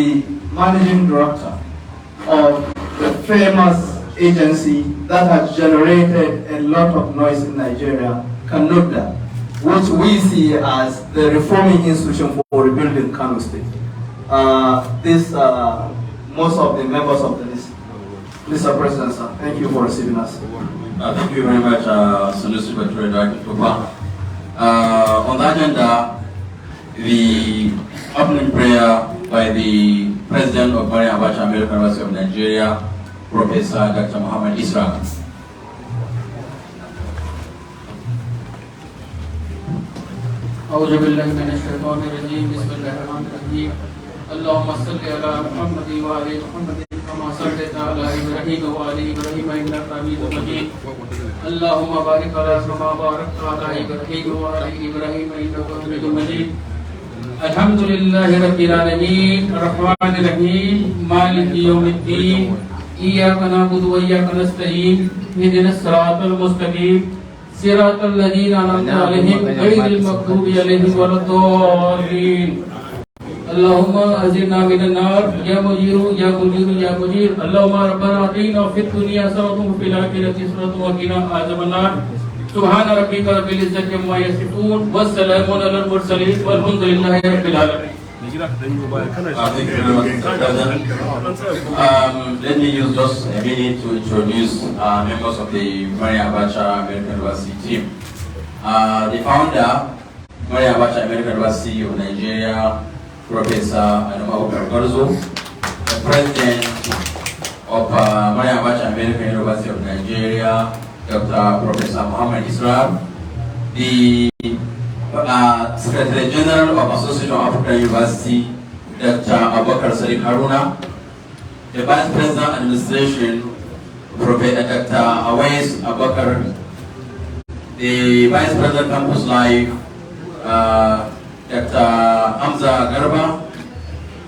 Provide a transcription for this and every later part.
the managing director of the famous agency that has generated a lot of noise in Nigeria, Kano, which we see as the reforming institution for rebuilding Kano State. Most of the members of the list. Mr. President, sir, thank you for receiving us. Thank you very much, Celebratory Director. On the agenda, the opening prayer by the President of Maryam Abacha American University of Nigeria, Professor Dr. Muhammad Isra. أعوذ بالله من الشيطان الرجيم بسم الله الرحمن الرحيم اللهم صل على محمد وعلى محمد كما صليت على إبراهيم وعلى إبراهيم إنك حميد مجيد اللهم بارك على كما باركت على إبراهيم وعلى إبراهيم إنك حميد مجيد الحمد لله رب العالمين الرحمن الرحيم مالك يوم الدين إياك نعبد وإياك نستعين اهدنا الصراط المستقيم صراط الذين أنعمت عليهم غير المغضوب عليهم ولا الضالين اللهم أجرنا من النار يا مجير يا مجير يا مجير اللهم ربنا آتنا في الدنيا حسنة وفي الآخرة حسنة وقنا عذاب النار سبحان ربك رب العزة عما يصفون والسلام على المرسلين والحمد لله رب العالمين. Let me use just a minute to introduce members of the Maryam Abacha American University team. The founder, Maryam Abacha American University of Nigeria, Professor Adamu. The president of Maryam Abacha American University of Nigeria, Dr. Professor Muhammad Isra. The Secretary General of Association of African University, Dr. Abacha. The Vice President Administration, Professor Dr. Awais Abakar. The Vice President Campus Life, Dr. Hamza Garba.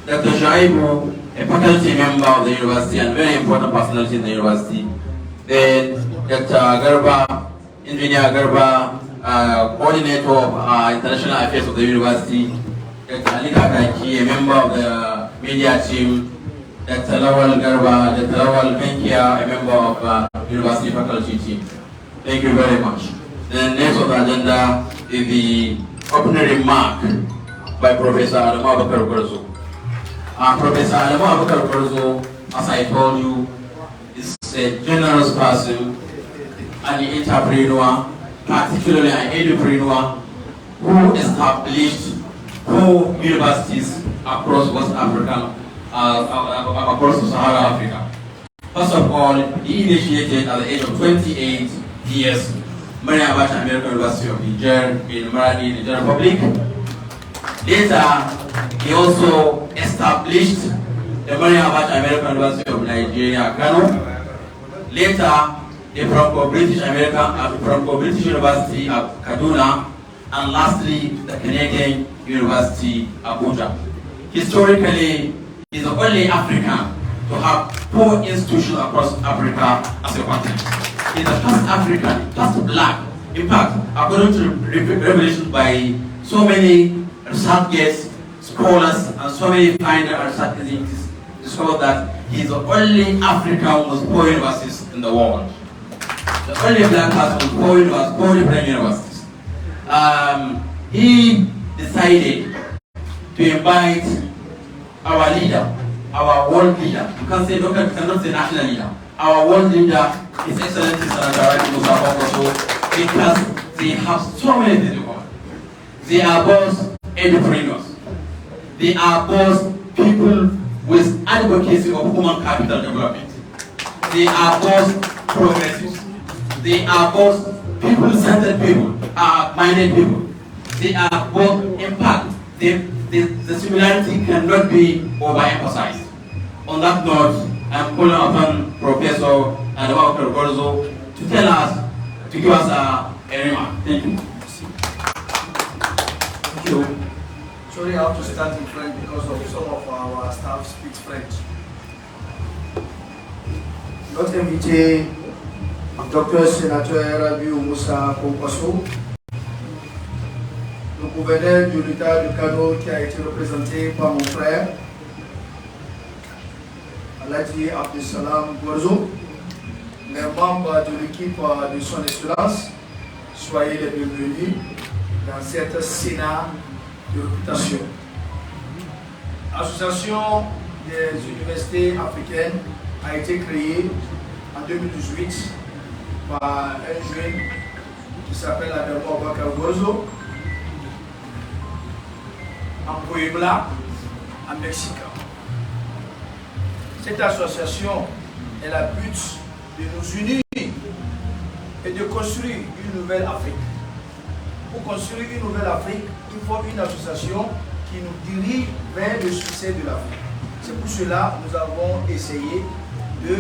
Dr. Shaibu, a faculty member of the university and very important personality in the university. Then Dr. Garba, Engineer Garba, coordinator of international affairs of the university, Dr. Ali Kakaki, a member of the media team, Dr. Lawal Garba, Dr. Lawal Benkia, a member of university faculty team. Thank you very much. The next on the agenda is the opening remark by Professor Adamu Abakar. Professor Adamu Abakar, as I told you, is a generous person, an entrepreneur, particularly an entrepreneur who established 4 universities across West Africa, across Sahara Africa. First of all, he initiated at the age of 28 years Maryam Abacha American University of Niger in Maradi, Niger Republic. Later, he also established the Maryam Abacha American University of Nigeria, Kano. Later, the Franco-British University of Kaduna, and lastly, the Canadian University, Abacha. Historically, he is the only African to have 4 institutions across Africa as a continent. He is the first African, first black. In fact, according to revelations by so many researchers, scholars, and so many finders and researchers, discovered that he is the only African with 4 universities in the world. The only black person with 4 different universities. He decided to invite our leader, our world leader. You can't say local, you cannot say national leader. Our world leader, His Excellency Senator, because they have so many things in common. They are both entrepreneurs. They are both people with advocacy of human capital development. They are both progressives. They are both people-centered people, minded people. They are both impact. The similarity cannot be overemphasized. On that note, I'm calling upon Professor Adamu to tell us, to give us a remark. Thank you. Thank you. Sorry, I have to start in French because of some of our staff speak French. Notre invité, Dr. Sénateur Rabiou Moussa Kwankwasiyya, le gouverneur de l'État de Kano qui a été représenté par mon frère, Alhaji Abdessalam Gwarzo, les membres de l'équipe de son excellence, soyez les bienvenus dans cette Sénat de réputation. L'association des universités africaines a été créée en 2018 par un jeune qui s'appelle Adamu en Puebla, en Mexique. Cette association elle a but de nous unir et de construire une nouvelle Afrique. Pour construire une nouvelle Afrique, il faut une association qui nous dirige vers le succès de l'Afrique. C'est pour cela que nous avons essayé de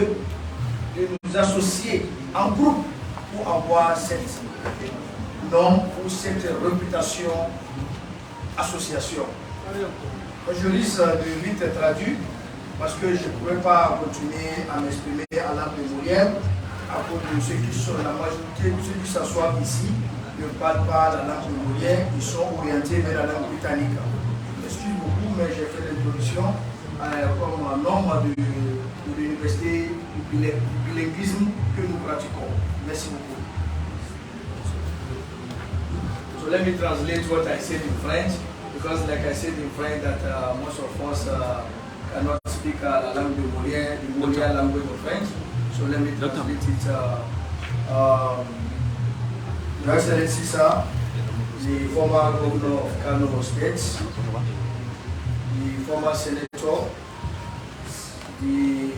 nous associer en groupe pour avoir cette norme, pour cette réputation association. Je lis de vite traduit parce que je ne pourrais pas continuer à m'exprimer à langue de Maryam à cause de ceux qui sont la majorité, ceux qui s'assoient ici ne parlent pas la langue de Maryam, ils sont orientés vers la langue britannique. Excuse beaucoup, mais j'ai fait l'introduction comme un nombre de l'université du bilinguisme que nous pratiquons. Merci beaucoup. So let me translate what I said in French, because like I said in French that most of us cannot speak la langue de Maryam, the Maryam language of French. So let me translate it. Your Excellency, sir, the former governor of Kano State, the former senator, the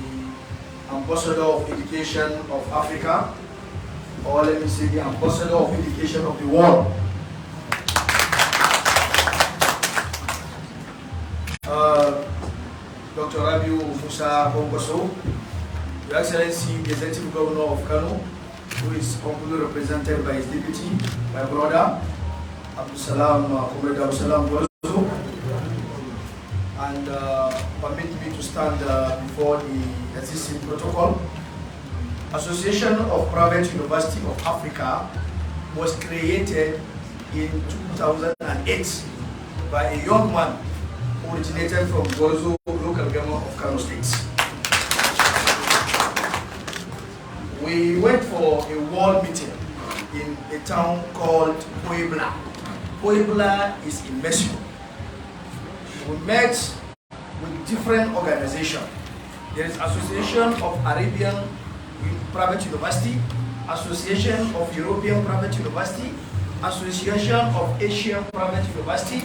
ambassador of education of Africa, or let me say the ambassador of education of the world. Dr. Rabiu Musa Kwankwasiyya, Your Excellency, the Executive Governor of Kano, who is completely represented by his deputy, my brother, Abdessalam Gwarzo, and permit me to stand before the existing protocol. Association of Private University of Africa was created in 2008 by a young man who originated from Gwarzo local government of Kano State. We went for a world meeting in a town called Puebla. Puebla is in Mexico. We met with different organizations. There is Association of Arabian Private University, Association of European Private University, Association of Asian Private University,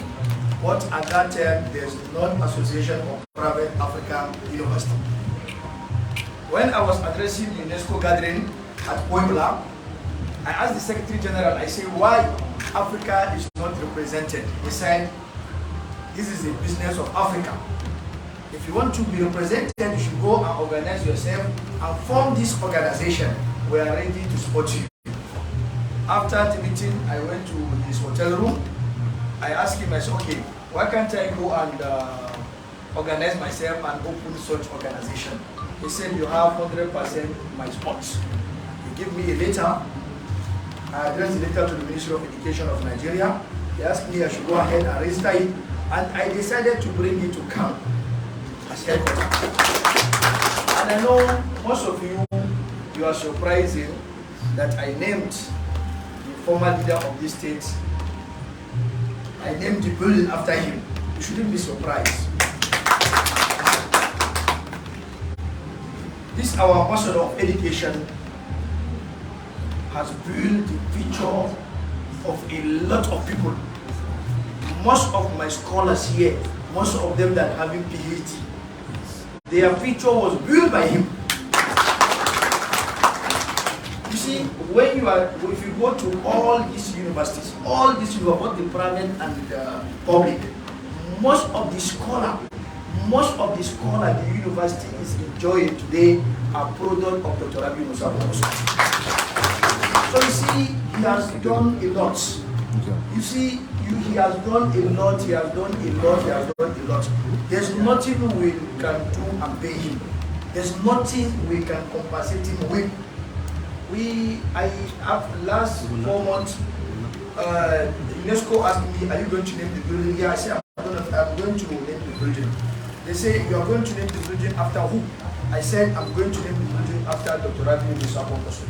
but at that time there is not Association of Private African University. When I was addressing the UNESCO gathering at Puebla, I asked the Secretary General, I said, why Africa is not represented? He said, this is a business of Africa. If you want to be represented, you should go and organize yourself and form this organization. We are ready to support you. After the meeting, I went to his hotel room. I asked him, I said, okay, why can't I go and organize myself and open such organization? He said, you have 100% my spots. He gave me a letter. I addressed the letter to the Ministry of Education of Nigeria. They asked me I should go ahead and register it, and I decided to bring it to Kano as headquarters. And I know most of you are surprising that I named the former leader of this state. I named the building after him. You shouldn't be surprised. This our ambassador of education has built the future of a lot of people. Most of my scholars here, most of them that having PhD, their future was built by him. You see, if you go to all these universities, both the private and the public, most of the scholars the university is enjoying today are product of Dr. Rabiu Musa Kwankwasiyya. So you see, he has done a lot. You see, he has done a lot, There's nothing we can do and pay him. There's nothing we can compensate him with. I have last 4 months, UNESCO asked me, are you going to name the building? Yeah, I said, I'm going to name the building. They say, you are going to name the building after who? I said, I'm going to name the building after Dr. Rabi Musa Kwankwasiyya.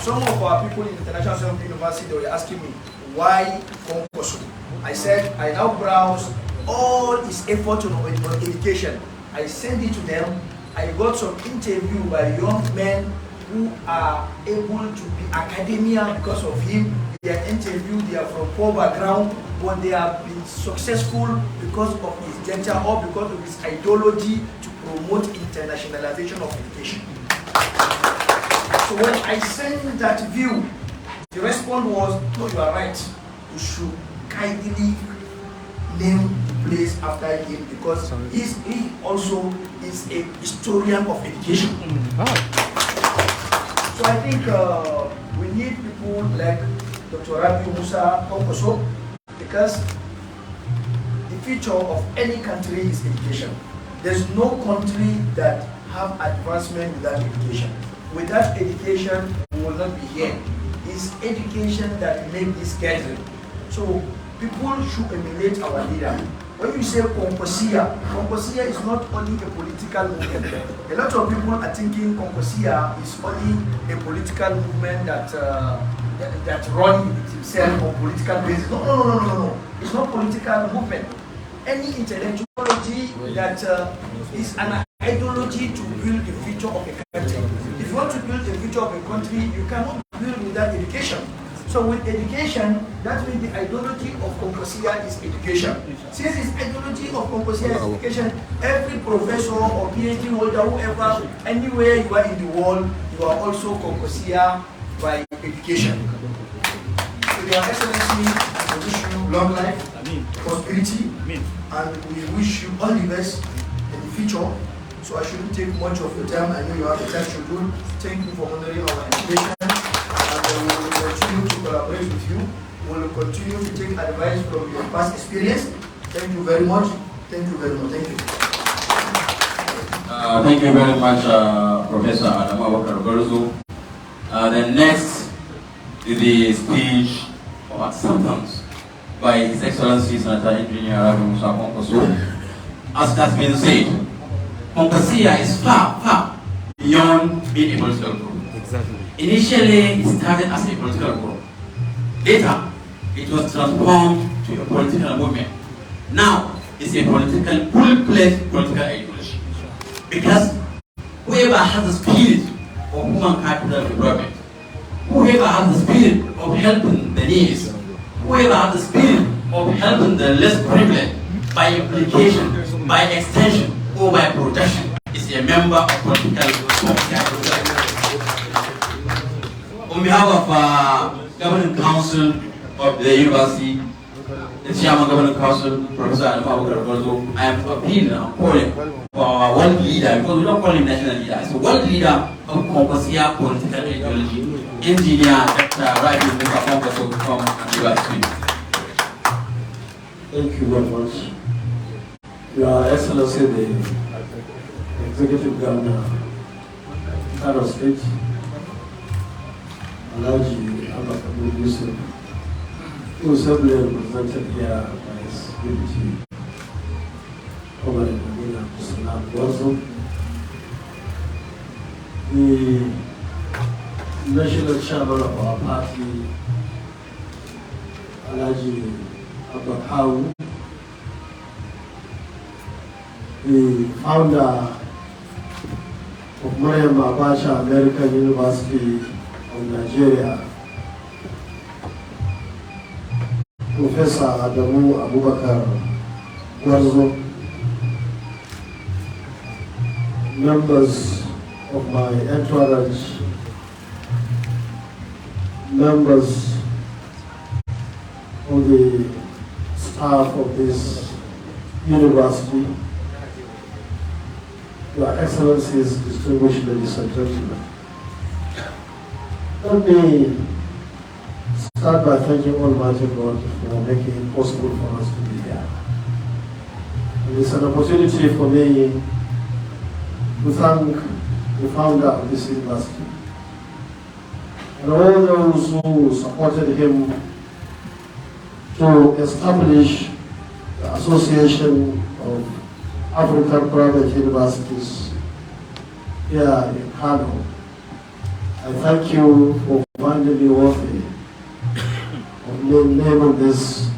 Some of our people in International Science University, they were asking me, why Kwankwasiyya? I said, I now browse all his efforts on education. I send it to them. I got some interview by young men who are able to be academia because of him. They are interviewed, they are from poor background, but they have been successful because of his gesture or because of his ideology to promote internationalization of education. So when I sent that view, the response was, no, you are right. You should kindly name the place after him because he also is a historian of education. So I think we need people like Dr. Rabi Musa Kwankwasiyya because the future of any country is education. There's no country that have advancement without education. Without education, we will not be here. It's education that makes this gathering. So people should emulate our leader. When you say Kwankwasiyya, Kwankwasiyya is not only a political movement. A lot of people are thinking Kwankwasiyya is only a political movement that runs itself on political basis. No. It's not political movement. Any intellectuality that is an ideology to build the future of a country. If you want to build the future of a country, you cannot build without education. So with education, that means the ideology of Kwankwasiyya is education. Since its ideology of Kwankwasiyya is education, every professor or PhD holder, whoever, anywhere you are in the world, you are also Kwankwasiyya by education. So Your Excellency, we wish you long life, prosperity, and we wish you all the best in the future. So I shouldn't take much of your time. I know you have a time schedule. Thank you for honoring our invitation. We will continue to collaborate with you. We will continue to take advice from your past experience. Thank you very much. Thank you very much. Thank you. Thank you very much, Professor Adamu. The next is the speech of acceptance by His Excellency Senator Engineer Adamu Kwankwasiyya. As has been said, Kwankwasiyya is far beyond being a political group. Exactly. Initially, it started as a political group. Later, it was transformed to a political movement. Now, it's a full-fledged political ideology. Because whoever has the spirit of human capital development, whoever has the spirit of helping the needs, whoever has the spirit of helping the less privileged by implication, by extension, or by protection, is a member of political group. On behalf of Governing Council of the University, the Chairman of Governing Council, Professor Adamu, I am appealing and calling for our world leader, because we don't call him national leader, it's a world leader of Kwankwasiyya political ideology, Engineer Dr. Rabi Musa Kwankwasiyya from Advocacy. Thank you very much. Your Excellency, the Executive Governor, Kano State, Alhaji Abacha, who is ably represented here by His Deputy Commander Amana, the National Chairman of our party, Alhaji Abacha, the founder of Maryam Abacha American University of Nigeria, Professor Adamu Gwarzo, members of my entourage, members of the staff of this university, Your Excellencies, distinguished ladies and gentlemen. Let me start by thanking Almighty God for making it possible for us to be here. And it's an opportunity for me to thank the founder of this university and all those who supported him to establish the Association of African private universities here in Kano. I thank you for finding me worthy of naming this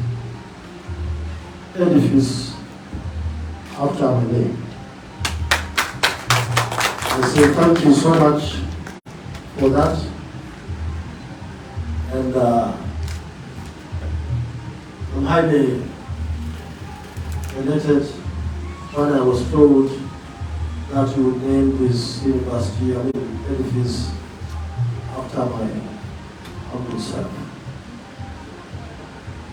edifice after my name. I say thank you so much for that. And I'm highly elated when I was told that you would name this university, edifice, after my humble self.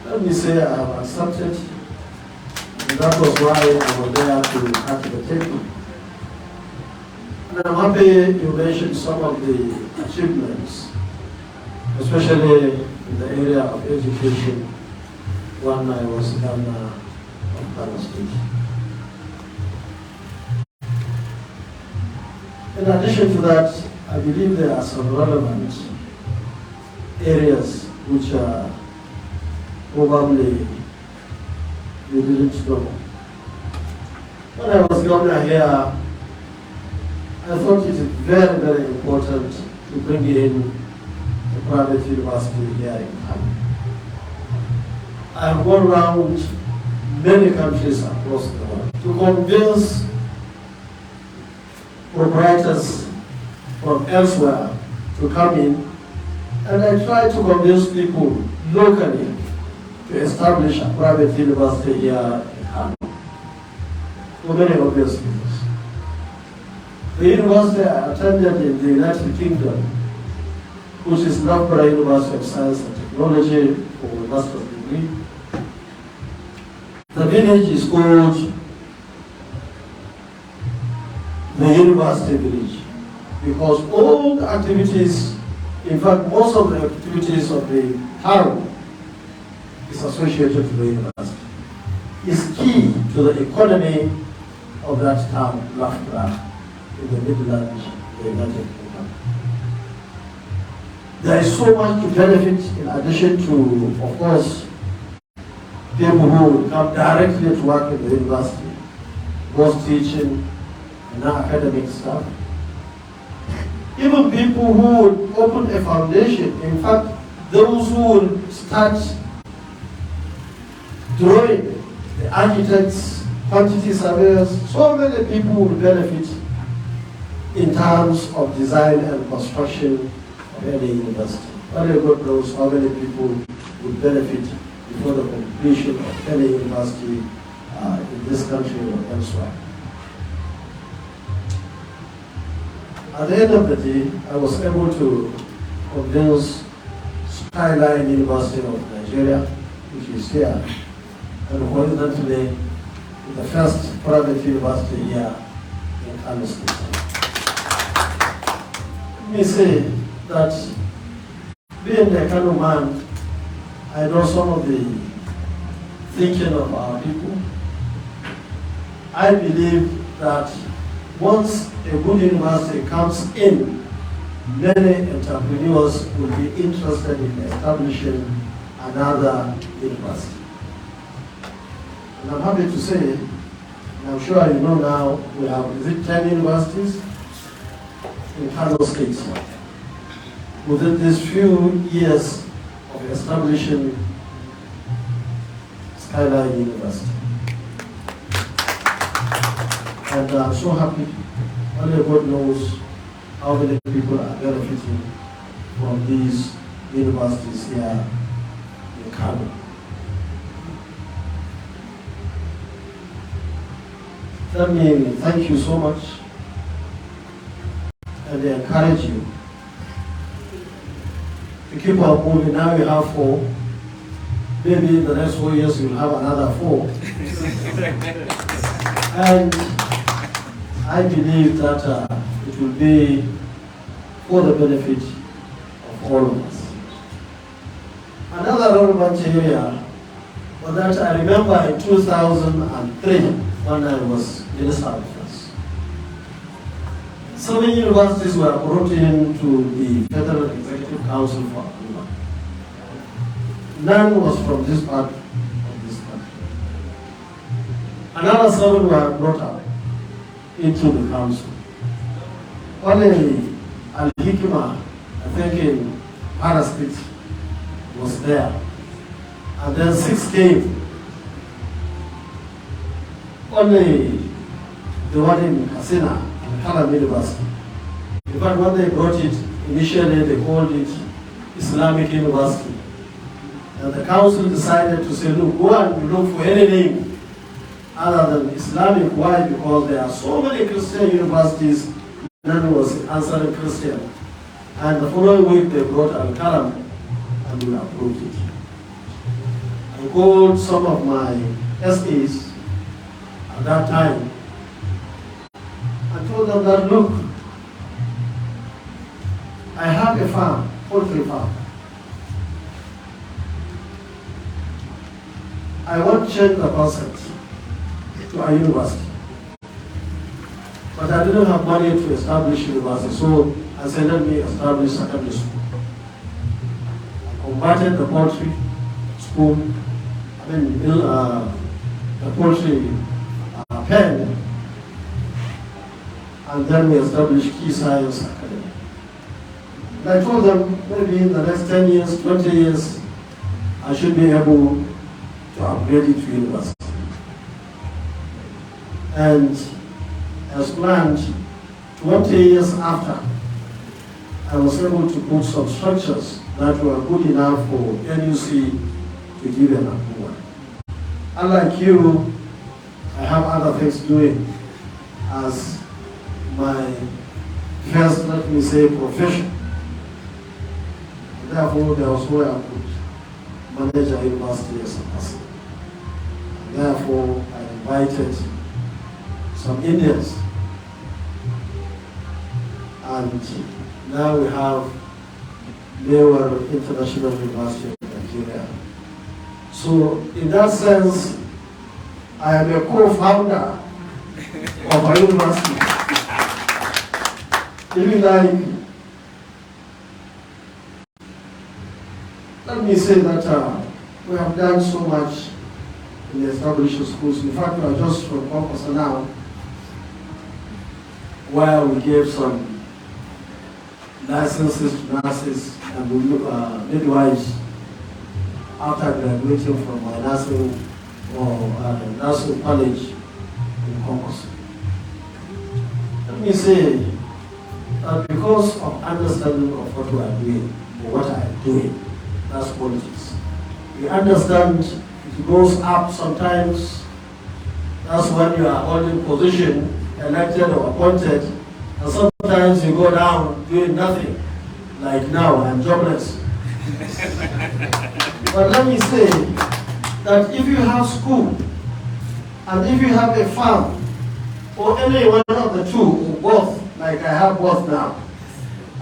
Let me say I have accepted, and that was why I was there to cut the table. And I'm happy you mentioned some of the achievements, especially in the area of education when I was governor of Kano State. In addition to that, I believe there are some relevant areas which probably you didn't know. When I was governor here, I thought it is very, very important to bring in a private university here in Kano. I have gone around many countries across the world to convince proprietors from elsewhere to come in, and I try to convince people locally to establish a private university here in Kano for many obvious reasons. The university I attended in the United Kingdom, which is Loughborough University of Science and Technology for a master's degree. The village is called the University Village because all the activities, in fact most of the activities of the town is associated with the university. It's key to the economy of that town, Loughborough, in the Midlands, the United Kingdom. There is so much to benefit in addition to, of course, people who will come directly to work in the university, both teaching and non-academic staff. Even people who would open a foundation, in fact, those who will start drawing, the architects, quantity surveyors, so many people will benefit in terms of design and construction of any university. Only God knows how many people would benefit before the completion of any university in this country or elsewhere. At the end of the day, I was able to convince Skyline University of Nigeria, which is here, and coincidentally, the first private university here in Kano State. Let me say that being a Kano man, I know some of the thinking of our people. I believe that once a good university comes in, many entrepreneurs will be interested in establishing another university. And I'm happy to say, and I'm sure you know now, we have 10 universities in Kano State. Within these few years of establishing Skyline University. And I'm so happy. Only God knows how many people are benefiting from these universities here in Kano. Let me thank you so much and encourage you to keep on moving. Now you have 4. Maybe in the next 4 years you'll have another 4. And I believe that it will be for the benefit of all of us. Another relevant area was that I remember in 2003 when I was Minister of Defense. 7 universities were brought into the Federal Executive Council for approval. None was from this part of this country. Another 7 were brought up into the council. Only Al-Hikmah, I think in Parastate, was there. And then 6 came. Only the one in Kasina, Kano University. In fact, when they brought it, initially they called it Islamic University. And the council decided to say, look, go and look for any name other than Islamic. Why? Because there are so many Christian universities, none was answering Christian. And the following week they brought Al-Kalam and we approved it. I called some of my SAs at that time. I told them that, look, I have a farm, poultry farm. I want to change the concept to a university. But I didn't have money to establish university, so I said, let me establish secondary school. I converted the poultry school, the poultry pen, and then we established Key Science Academy. And I told them maybe in the next 10 years, 20 years, I should be able to upgrade it to university. And as planned, 20 years after, I was able to put some structures that were good enough for NUC to give an approval. Unlike you, I have other things doing as my first, let me say, profession. Therefore, there was where I could manage a university as a person. Therefore, I invited some Indians. And now we have Leeward International University of Nigeria. So, in that sense, I am a co-founder of a university. Even like, let me say that we have done so much in the established schools. In fact, we are just from Kwankwasiyya now, where we gave some licenses to nurses and midwives after graduating from my nursing or nursing college in Kwankwasiyya. Let me say that because of understanding of what we are doing, or what I am doing, that's politics. We understand it goes up sometimes. That's when you are holding position, elected or appointed, and sometimes you go down doing nothing. Like now, I'm jobless. But let me say that if you have school, and if you have a farm, or any one of the two, or both, like I have both now,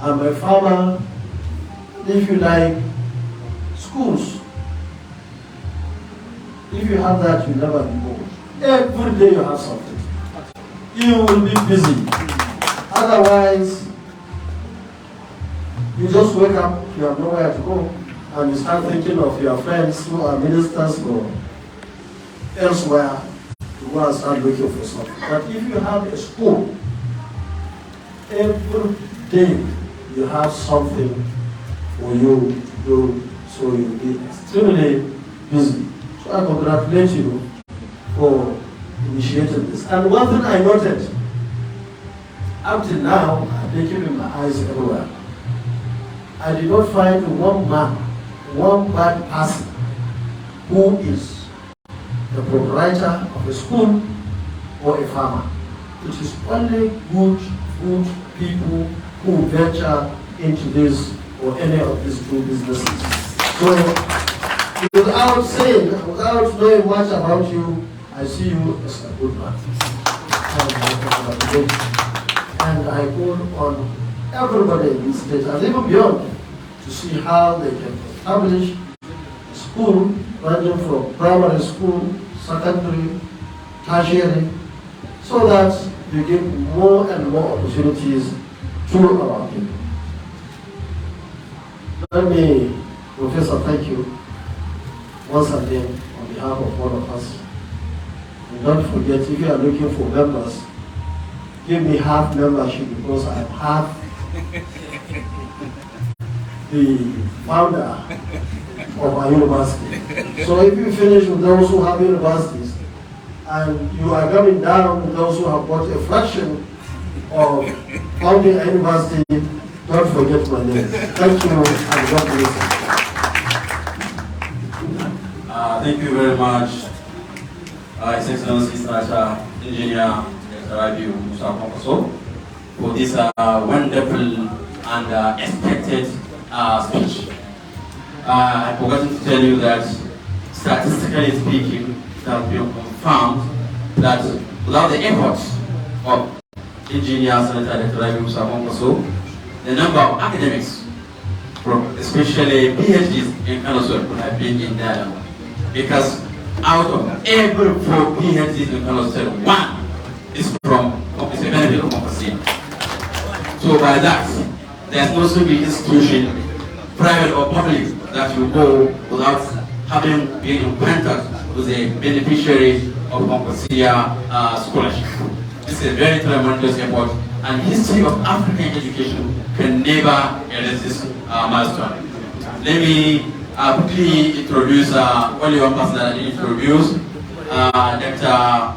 I'm a farmer, if you like, schools. If you have that, you'll never be bored. Every day you have something. You will be busy. Otherwise, you just wake up, you have nowhere to go, and you start thinking of your friends who are ministers or elsewhere to go and start looking for something. But if you have a school, every day you have something for you to do, so you'll be extremely busy. So I congratulate you for initiating this. And one thing I noted, up till now, I've been keeping my eyes everywhere. I did not find one man, one bad person who is the proprietor of a school or a farmer. It is only good people who venture into this or any of these two businesses. So, without saying, without knowing much about you, I see you as a good man. And I call on everybody in this state and even beyond to see how they can establish a school ranging from primary school, secondary, tertiary, so that you give more and more opportunities to our people. Let me, Professor, thank you once again on behalf of all of us. And don't forget, if you are looking for members, give me half membership because I am half the founder of our university. So if you finish with those who have universities, and you are coming down with those who have got a fraction of founding a university, don't forget my name. Thank you, and God bless you. Thank you very much, His Excellency Senator Engineer Rabiu Musa Kwankwaso, for this wonderful and expected speech. I've forgotten to tell you that, statistically speaking, it has been confirmed that without the efforts of Engineer Senator Rabiu Musa Kwankwaso, the number of academics, especially PhDs in Kano would have been in dialogue. Because out of every 4 PhDs in Kano State, 1 is a benefit of Kwankwasiyya. So by that, there's no single institution, private or public, that will go without having been in contact with a beneficiary of Kwankwasiyya scholarship. This is a very tremendous effort, and history of African education can never erase this milestone. Let me quickly introduce only one person that I didn't introduce, Dr.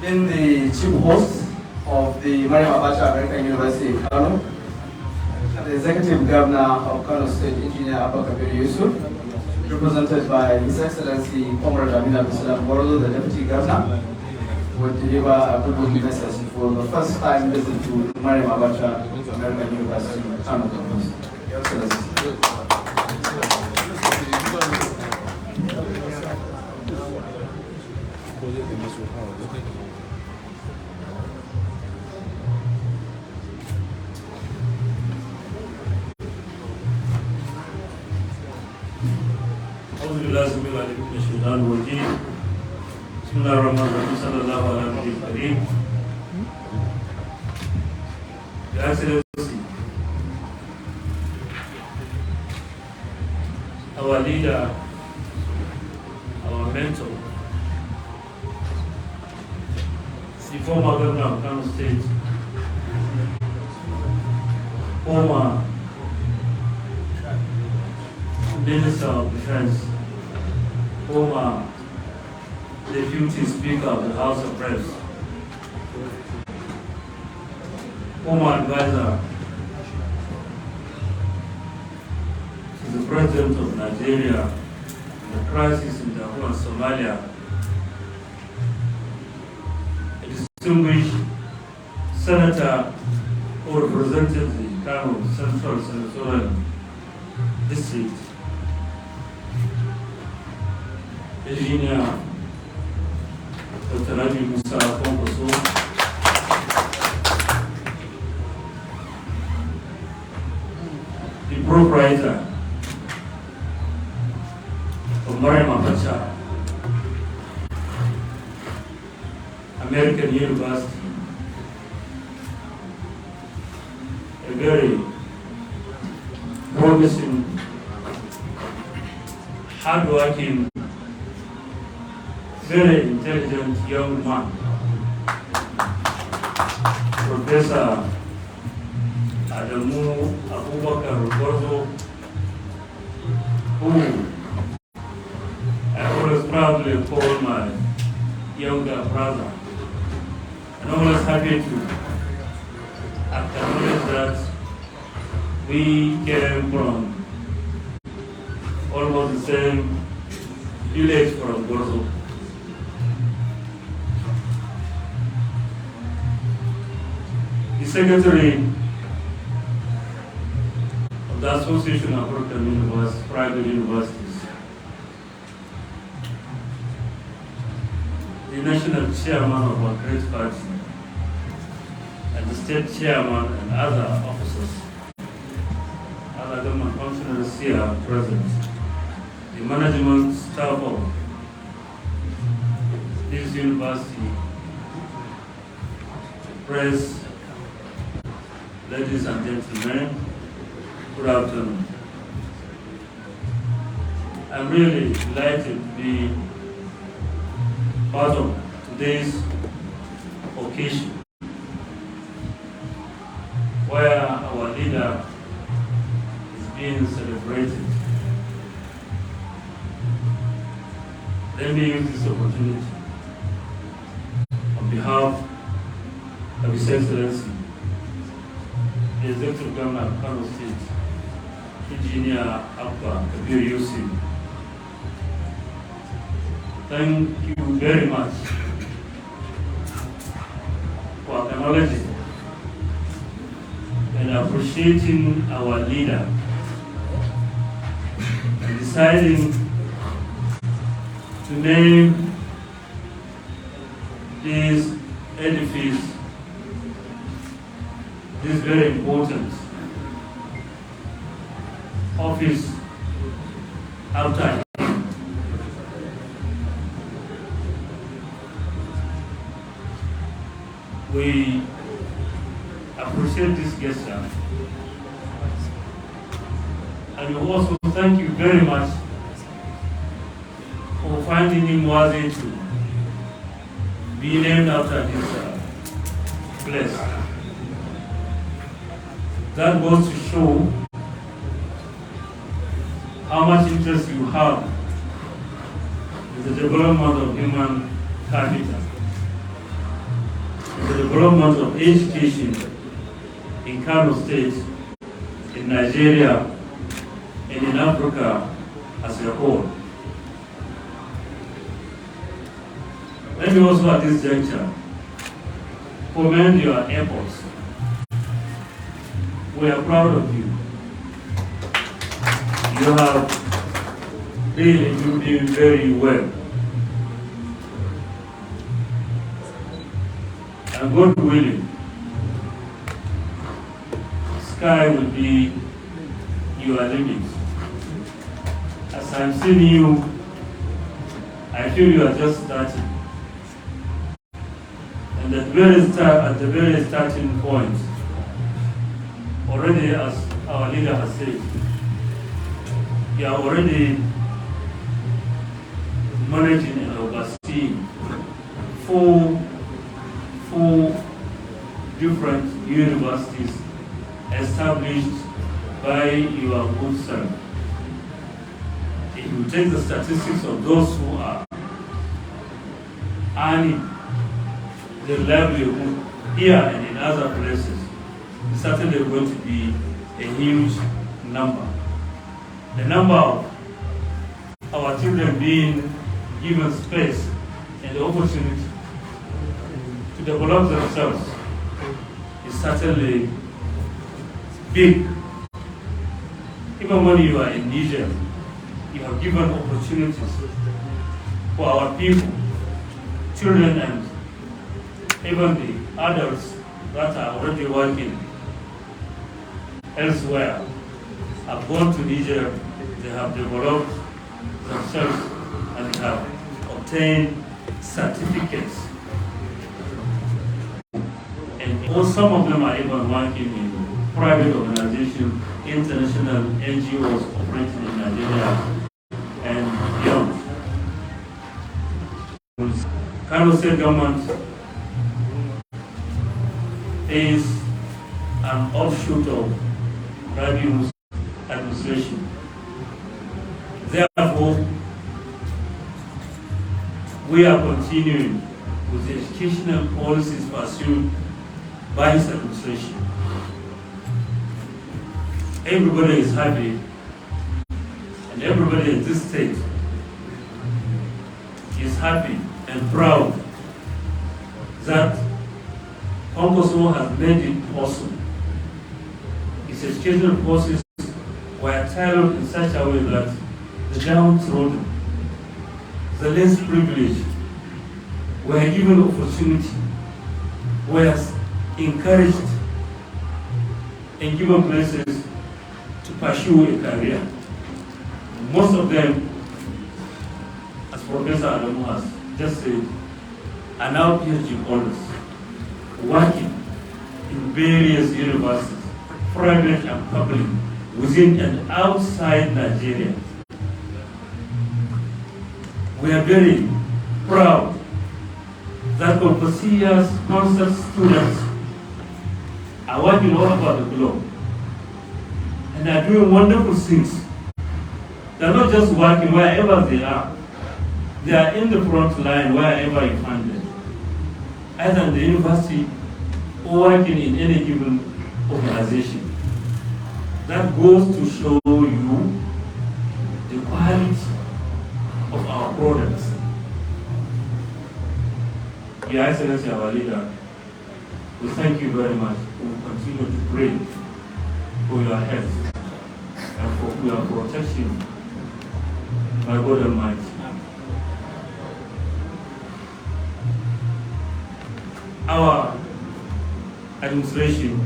Been the chief host of the Maryam Abacha American University in Kano, the executive governor of Kano State, Engineer Abacha Yusuf, represented by His Excellency Comrade Amina, the deputy governor, will deliver a good message for the first time visit to Maryam Abacha American University in Kano. Your Excellency. Your Excellency, our leader, our mentor, the former governor of Kano State, former Minister of Defense, former Deputy Speaker of the House of Reps, former advisor to the President of Nigeria in the crisis in Darfur and Somalia, a distinguished senator who represented the Kano Central Senatorial District, Engineer Dr. Rabiu Musa Kwankwaso, the proprietor of Maryam Abacha American University, a very promising, hardworking, very intelligent young man, Professor Adamu who I always proudly call my younger brother, and I'm always happy to acknowledge that we came from almost the same village from Gorzo. The secretary of the Association of African Private Universities, the national chairman of our great party, the state chairman and other officers, other government functionaries Kwankwasiyya present, the management staff of this university, press, ladies and gentlemen, good afternoon. I'm really delighted to be part of today's occasion where our leader is being celebrated. Let me use this opportunity on behalf of His Excellency, the Executive Governor of Kano State, Engineer Abacha Yusuf. Thank you very much for acknowledging and appreciating our leader and deciding to name this edifice, this very important office after him. We appreciate this gesture, and we also thank you very much for finding him worthy to be named after this place. That goes to show how much interest you have in the development of human capital, in the development of education in Kano State, in Nigeria, and in Africa as a whole. Let me also at this juncture commend your efforts. We are proud of you. You have really been doing very well. And God willing, sky will be your limit. As I'm seeing you, I feel you are just starting. And at the very starting point, already as our leader has said, you are already managing and overseeing four different universities established by your good self. If you take the statistics of those who are earning the livelihood here and in other places, it's certainly going to be a huge number. The number of our children being given space and the opportunity to develop themselves is certainly big. Even when you are in Niger, you have given opportunities for our people, children and even the adults that are already working elsewhere have gone to Niger, they have developed themselves and have obtained certificates. And some of them are even working in private organizations, international NGOs operating in Nigeria and beyond. Kano State government is an offshoot of revenue administration. Therefore, we are continuing with the educational policies pursued by his administration. Everybody is happy, and everybody in this state is happy and proud that Kwankwasiyya has made it possible. Its educational policies were tailored in such a way that the downtrodden, the less privileged, were given opportunity, were encouraged and given places to pursue a career. Most of them, as Professor Adamu has just said, are now PhD holders, working in various universities, private and public, within and outside Nigeria. We are very proud that Kwankwasiyya's sponsored students are working all over the globe and are doing wonderful things. They are not just working wherever they are in the front line wherever you find them, either in the university or working in any given organization. That goes to show you the quality of our products. Your Excellency, our leader, we thank you very much. We will continue to pray for your health and for your protection, my God Almighty. Our administration,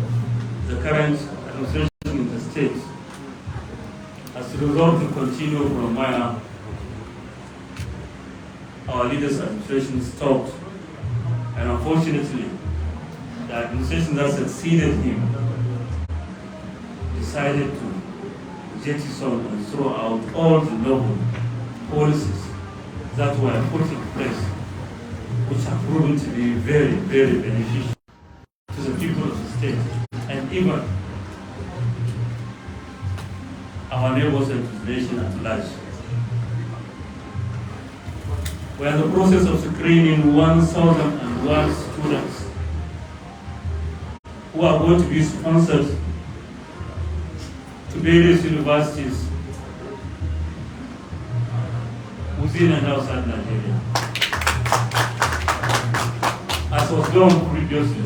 the current administration in the state, has resolved to continue from where our leader's administration stopped. And unfortunately, the administration that succeeded him decided to jettison and throw out all the noble policies that were put in place, which have proven to be very, very beneficial to the people of the state and even our neighbors and the nation at large. We are in the process of screening 1,001 students who are going to be sponsored to various universities within and outside Nigeria. As was done previously,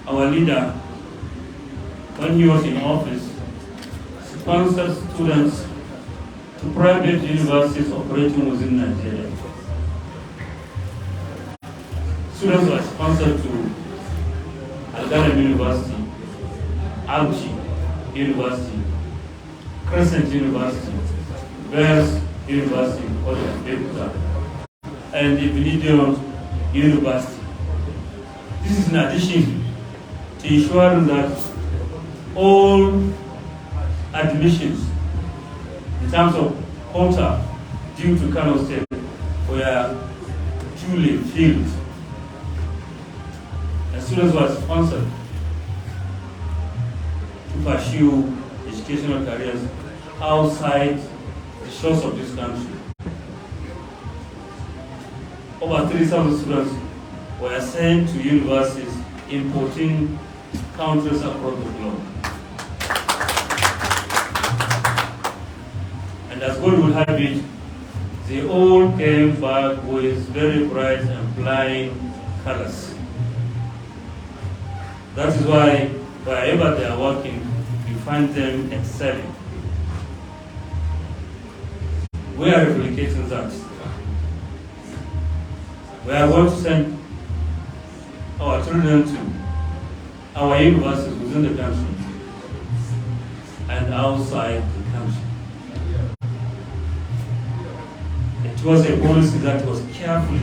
our leader, when he was in office, sponsored students to private universities operating within Nigeria. Students were sponsored to Adamu University, Abacha University, Crescent University, Bears University, and the Benedict University. This is in addition to ensuring that all admissions in terms of quota due to Kano State were duly filled. And students were sponsored to pursue educational careers outside the shores of this country. Over 3,000 students were sent to universities in 14 countries across the globe. And as God will have it, they all came back with very bright and flying colors. That is why wherever they are working, you find them excelling. We are replicating that. We are going to send our children to our universities within the country and outside the country. It was a policy that was carefully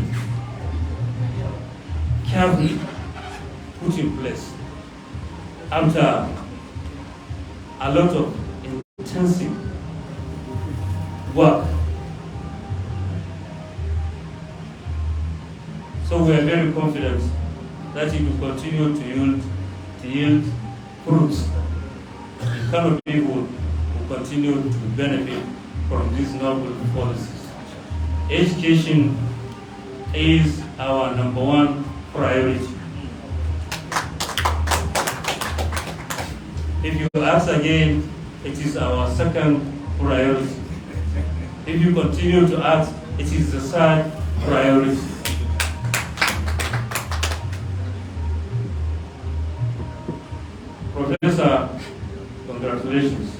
put in place after a lot of intensive work. So we are very confident that it will continue to yield fruits. The Kano people will continue to benefit from these noble policies. Education is our #1 priority. If you ask again, it is our second priority. If you continue to ask, it is the third priority. Professor, congratulations.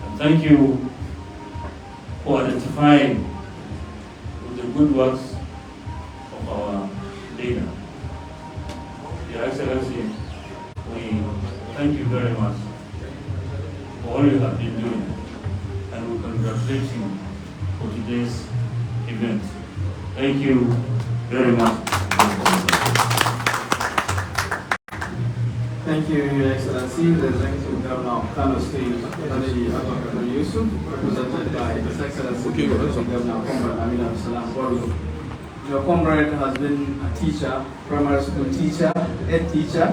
And thank you for identifying with the good works of our leader. Your Excellency, we thank you very much for for all you have been doing, and we congratulate you for today's event. Thank you very much. Thank you, Your Excellency, the Executive Governor of Kano State, Advocacy Yusuf, represented by His Excellency, the Governor of Amana. Your comrade has been a teacher, primary school teacher, head teacher,